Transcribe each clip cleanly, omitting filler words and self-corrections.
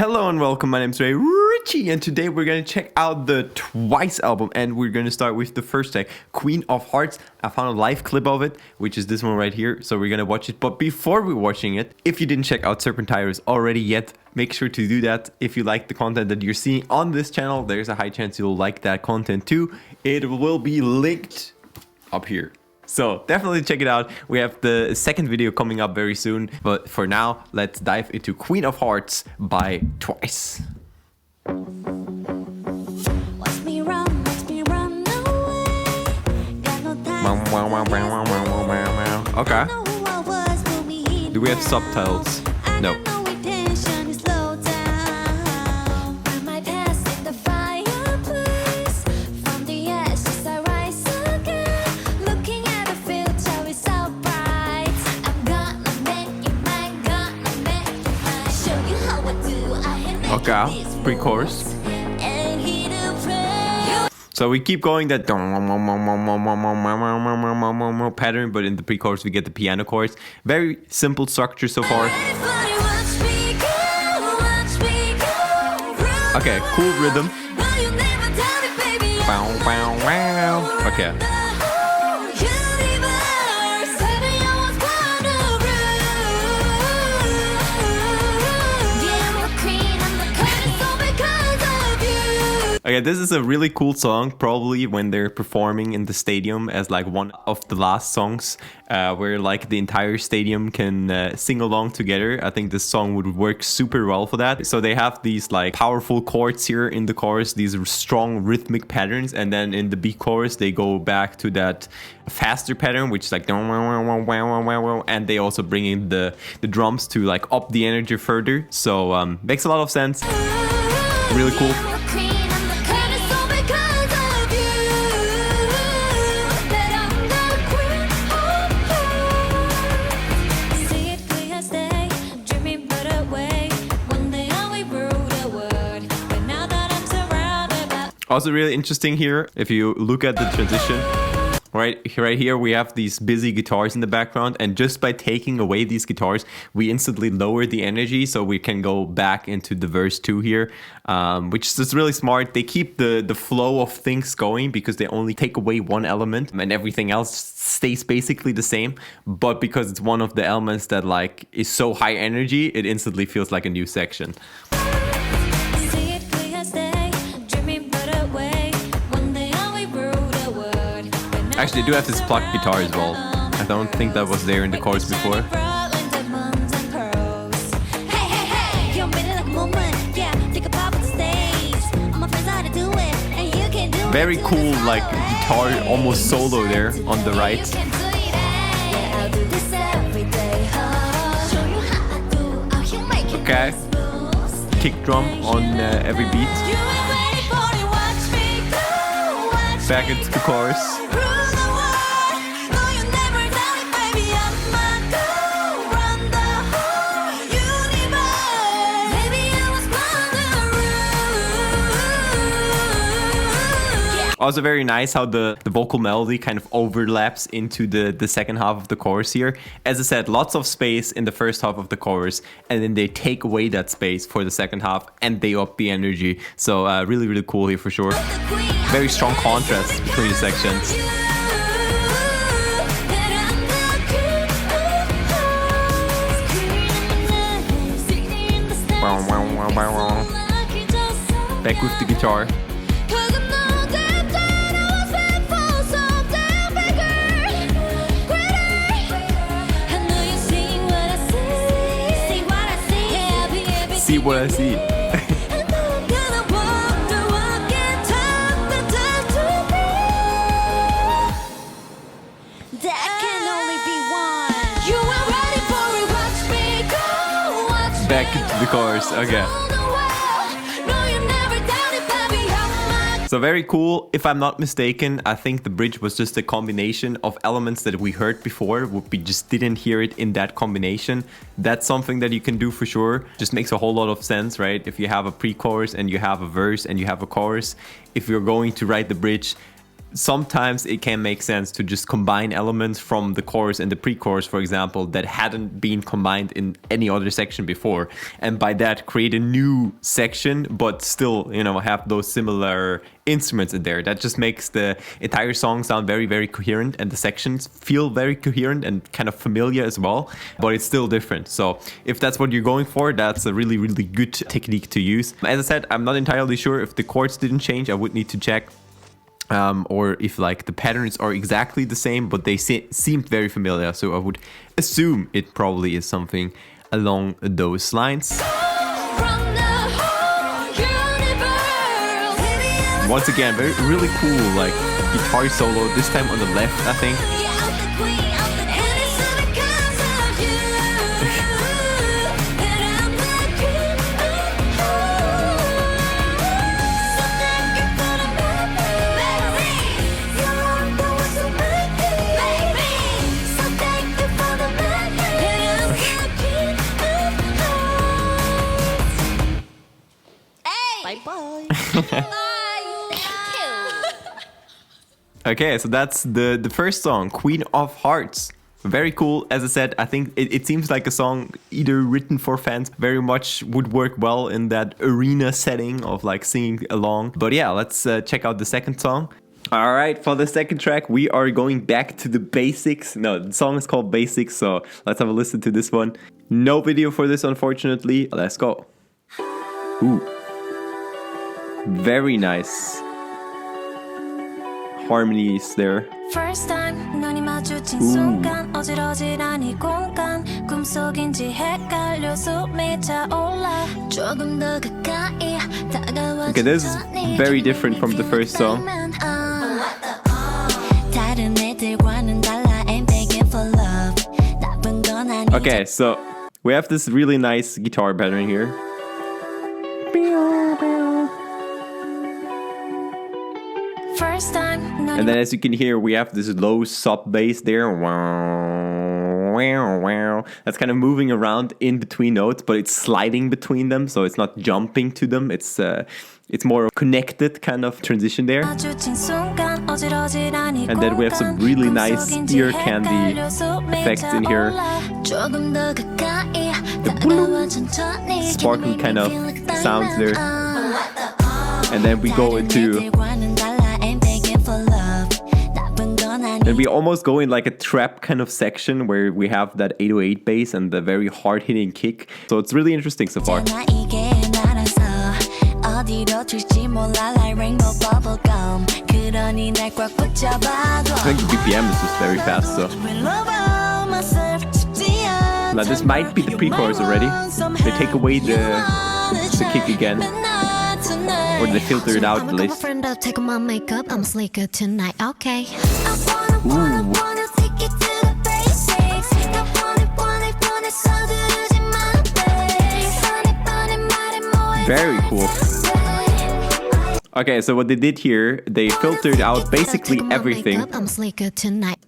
Hello and welcome, my name's Ricci, and today we're going to check out the Twice album, and we're going to start with the first track, Queen of Hearts. I found a live clip of it, which is this one right here, so we're going to watch it. But before we're watching it, if you didn't check out SerpentIris already yet, make sure to do that. If you like the content that you're seeing on this channel, there's a high chance you'll like that content too. It will be linked up here. So definitely check it out. We have the second video coming up very soon. But for now, let's dive into Queen of Hearts by Twice. Okay. Do we have subtitles? No. Okay, pre-chorus. So we keep going that pattern, but in the pre-chorus we get the piano chorus. Very simple structure so far. Okay, cool rhythm. Okay. Okay, this is a really cool song, probably when they're performing in the stadium as like one of the last songs where like the entire stadium can sing along together. I think this song would work super well for that. So they have these like powerful chords here in the chorus, these strong rhythmic patterns, and then in the B chorus they go back to that faster pattern, which is like, and they also bring in the drums to like up the energy further. So makes a lot of sense. Really cool. Also really interesting here, if you look at the transition, right here we have these busy guitars in the background, and just by taking away these guitars, we instantly lower the energy, so we can go back into the verse 2 here, which is just really smart. They keep the flow of things going because they only take away one element and everything else stays basically the same, but because it's one of the elements that like is so high energy, it instantly feels like a new section. Actually, they do have this plucked guitar as well. I don't think that was there in the chorus before. Very cool, like guitar almost solo there on the right. Okay. Kick drum on every beat. Back into the chorus. Also very nice how the vocal melody kind of overlaps into the second half of the chorus here. As I said, lots of space in the first half of the chorus, and then they take away that space for the second half and they up the energy. So really, really cool here for sure. Very strong contrast between the sections. Back with the guitar. See what I see. Back into the chorus, okay. So very cool. If I'm not mistaken, I think the bridge was just a combination of elements that we heard before. We just didn't hear it in that combination. That's something that you can do for sure. Just makes a whole lot of sense, right? If you have a pre-chorus and you have a verse and you have a chorus, if you're going to write the bridge, sometimes it can make sense to just combine elements from the chorus and the pre-chorus, for example, that hadn't been combined in any other section before, and by that create a new section but still, you know, have those similar instruments in there. That just makes the entire song sound very, very coherent, and the sections feel very coherent and kind of familiar as well, but it's still different. So if that's what you're going for, that's a really, really good technique to use. As I said, I'm not entirely sure if the chords didn't change. I would need to check. Or if like the patterns are exactly the same, but they seemed very familiar. So I would assume it probably is something along those lines. Once again, really cool like guitar solo, this time on the left, I think. Okay, so that's the first song, Queen of Hearts. Very cool. As I said, I think it seems like a song either written for fans, very much would work well in that arena setting of like singing along. But yeah, let's check out the second song. All right, for the second track, we are going back to the basics. No, the song is called Basics, so let's have a listen to this one. No video for this, unfortunately. Let's go. Ooh. Very nice harmonies there. First time 눈이 마주친 순간 어지러지라니 공간 꿈속인지 헷갈려 숨이 차올라 조금 더 가까이 다가와. Okay, this is very different from the first song. 다른 애들과는 달라 I'm begging for love. 나쁜 건 아니야. Okay, so we have this really nice guitar pattern here. First time And then as you can hear, we have this low sub bass there. Wow, wow, wow. That's kind of moving around in between notes, but it's sliding between them, so it's not jumping to them. It's more connected kind of transition there. And then we have some really nice ear candy effects in here. The sparkly kind of sounds there. And then we go into... And we almost go in like a trap kind of section where we have that 808 bass and the very hard-hitting kick. So it's really interesting so far. I think the BPM is just very fast, so... Now this might be the pre-chorus already. They take away the kick again. Or they filter it out at least. Take my makeup, I'm sleeker tonight, okay. Ooh. Very cool. Okay, so what they did here, they filtered out basically everything.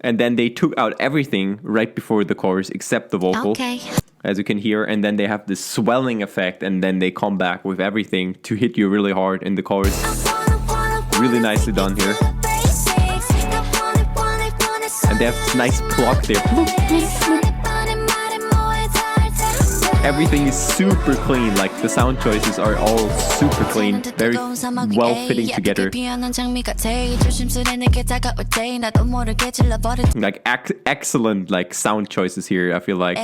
And then they took out everything right before the chorus except the vocal. Okay. As you can hear, and then they have this swelling effect, and then they come back with everything to hit you really hard in the chorus. Really nicely done here. And they have this nice pluck there. Everything is super clean, like the sound choices are all super clean, very well fitting together. Like excellent like sound choices here, I feel like.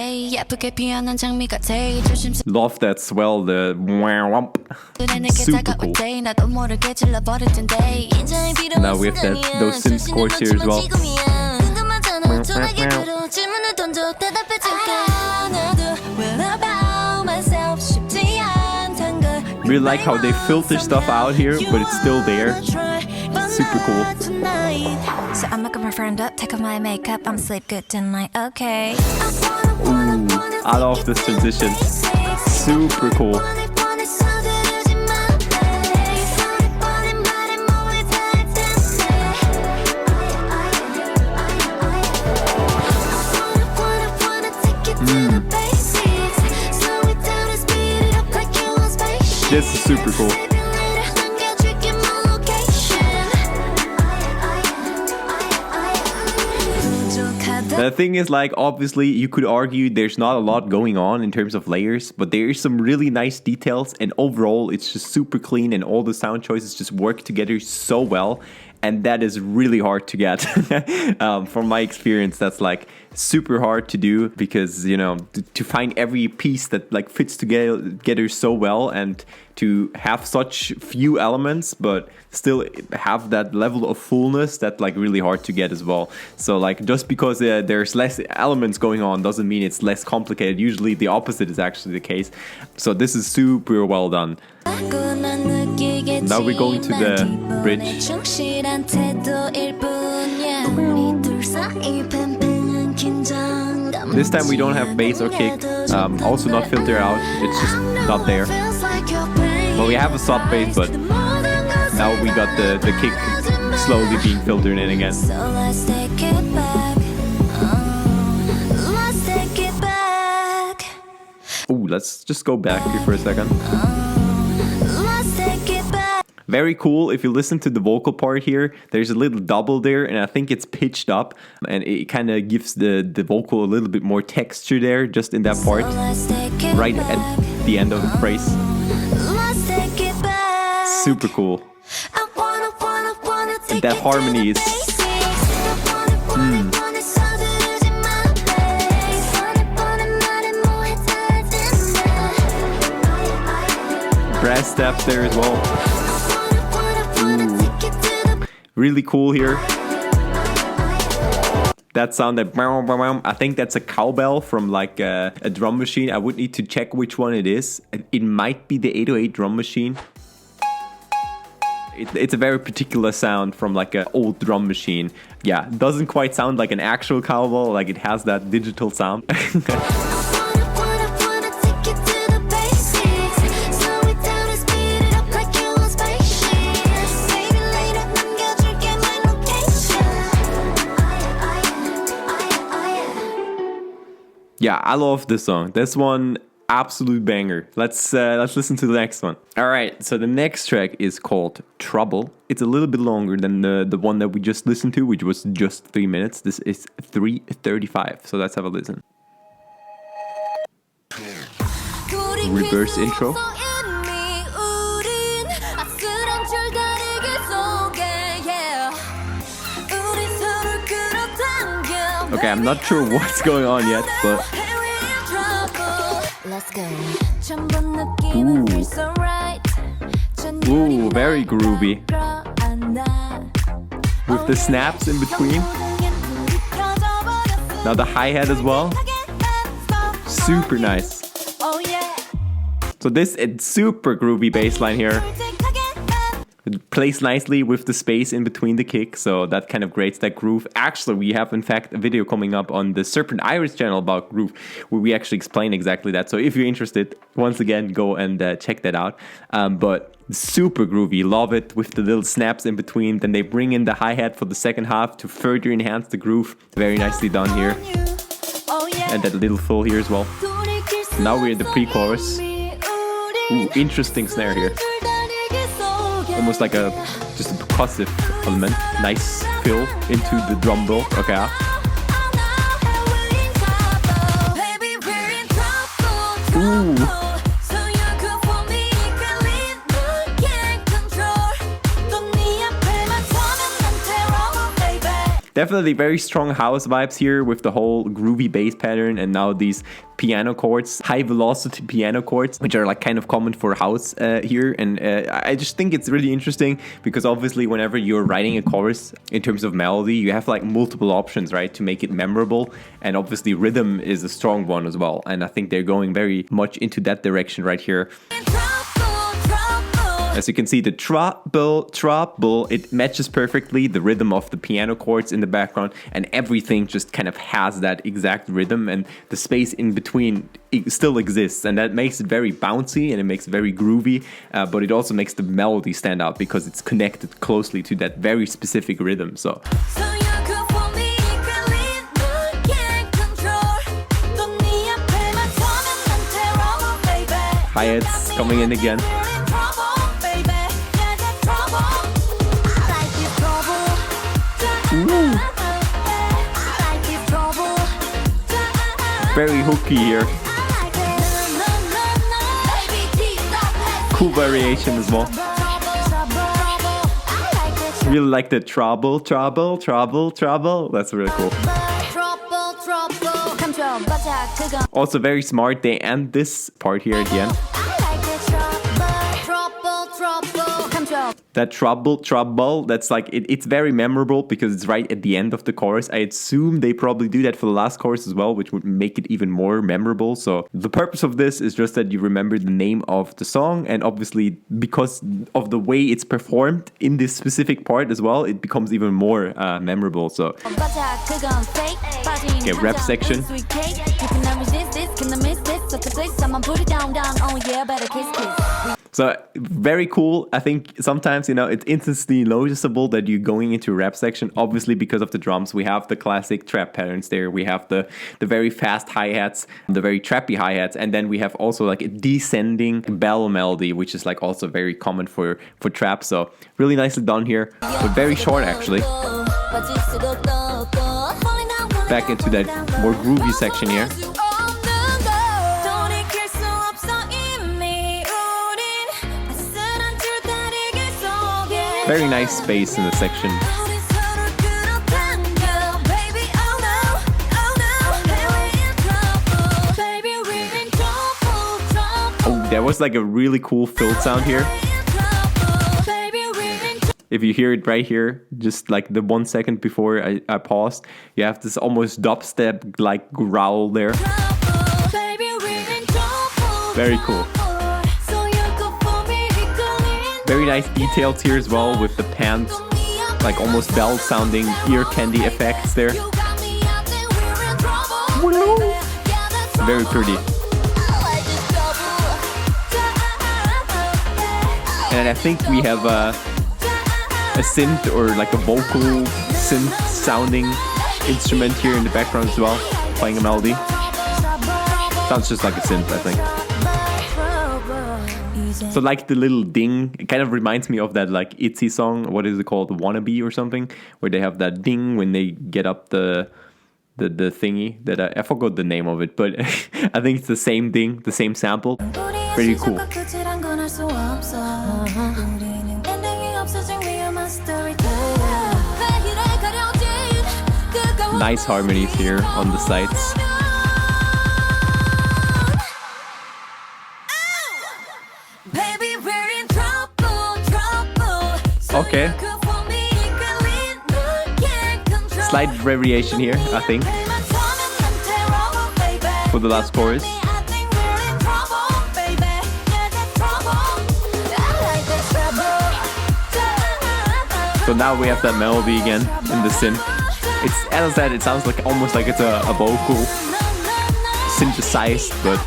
Love that swell, the super cool. Now we have those synth chords here as well. Really like how they filter stuff out here, but it's still there. Super cool. So I'm looking my friend up, take off my makeup, I'm sleep good tonight, okay. Ooh, I love this transition. Super cool. This is super cool. The thing is, like, obviously you could argue there's not a lot going on in terms of layers, but there is some really nice details, and overall it's just super clean and all the sound choices just work together so well. And that is really hard to get. From my experience, that's like super hard to do because, you know, to find every piece that like fits together so well and to have such few elements, but still have that level of fullness, that's like really hard to get as well. So like just because there's less elements going on doesn't mean it's less complicated. Usually the opposite is actually the case. So this is super well done. Now we're going to the bridge. This time we don't have bass or kick, also not filter out, it's just not there. Well, we have a sub bass, but now we got the kick slowly being filtered in again. Ooh, let's just go back here for a second. Very cool. If you listen to the vocal part here, there's a little double there, and I think it's pitched up, and it kind of gives the vocal a little bit more texture there, just in that part, right at the end of the phrase. Super cool. And that harmony is... brass steps there as well. Really cool here. That sound, that I think that's a cowbell from like a drum machine. I would need to check which one it is. It might be the 808 drum machine. It's a very particular sound from like an old drum machine. Yeah, it doesn't quite sound like an actual cowbell, like it has that digital sound. Yeah, I love this song. This one, absolute banger. Let's listen to the next one. All right, so the next track is called Trouble. It's a little bit longer than the one that we just listened to, which was just 3 minutes. This is 3:35, so let's have a listen. Reverse intro. Okay, I'm not sure what's going on yet, but... Ooh, very groovy. With the snaps in between. Now the hi-hat as well. Super nice. So this is super groovy bass line here. It plays nicely with the space in between the kick, so that kind of creates that groove. Actually, we have in fact a video coming up on the SerpentIris channel about groove, where we actually explain exactly that. So if you're interested, once again, go and check that out. But super groovy, love it, with the little snaps in between. Then they bring in the hi-hat for the second half to further enhance the groove. Very nicely done here. And that little fill here as well. Now we're in the pre-chorus. Ooh, interesting snare here. Almost like just a percussive element. Nice fill into the drum roll. Okay. Ooh. Definitely very strong house vibes here with the whole groovy bass pattern, and now these piano chords, high velocity piano chords, which are like kind of common for house here. And I just think it's really interesting because obviously whenever you're writing a chorus in terms of melody, you have like multiple options, right, to make it memorable. And obviously rhythm is a strong one as well. And I think they're going very much into that direction right here. As you can see, the trouble, it matches perfectly the rhythm of the piano chords in the background, and everything just kind of has that exact rhythm, and the space in between still exists, and that makes it very bouncy and it makes it very groovy, but it also makes the melody stand out because it's connected closely to that very specific rhythm. So hi-hats coming in again. Ooh. Very hooky here. Cool variation as well. Really like the trouble, trouble, trouble, trouble. That's really cool. Also very smart. They end this part here at the end. That trouble, trouble, that's like, it's very memorable because it's right at the end of the chorus. I assume they probably do that for the last chorus as well, which would make it even more memorable. So the purpose of this is just that you remember the name of the song, and obviously because of the way it's performed in this specific part as well, it becomes even more memorable. So okay, rap section. So very cool. I think sometimes, you know, it's instantly noticeable that you're going into a rap section, obviously because of the drums. We have the classic trap patterns there. We have the very fast hi-hats, the very trappy hi-hats, and then we have also like a descending bell melody, which is like also very common for trap. So really nicely done here, but very short actually. Back into that more groovy section here. Very nice space in the section. Oh, there was like a really cool fill sound here. If you hear it right here, just like the 1 second before I paused, you have this almost dubstep like growl there. Very cool. Very nice details here as well with the pants, like almost bell sounding ear candy effects there. Very pretty. And I think we have a synth or like a vocal synth sounding instrument here in the background as well, playing a melody. Sounds just like a synth, I think. So like the little ding, it kind of reminds me of that like ITZY song, what is it called, Wannabe or something, where they have that ding when they get up the thingy that I forgot the name of it, but I think it's the same ding, the same sample. Pretty cool. Nice harmonies here on the sides. Okay. Slight variation here, I think, for the last chorus. So now we have that melody again in the synth. It's, as I said, it sounds like almost like it's a vocal synthesized, but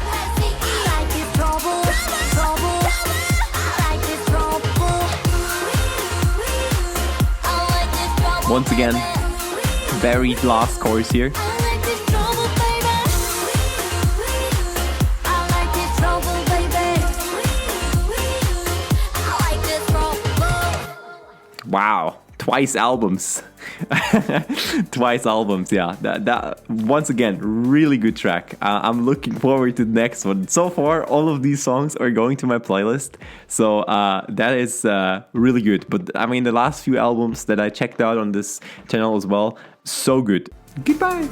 once again, very last chorus here. Wow, twice albums. Twice albums, yeah. That once again, really good track. I'm looking forward to the next one. So far, all of these songs are going to my playlist, so that is really good. But I mean, the last few albums that I checked out on this channel as well, so good. Goodbye.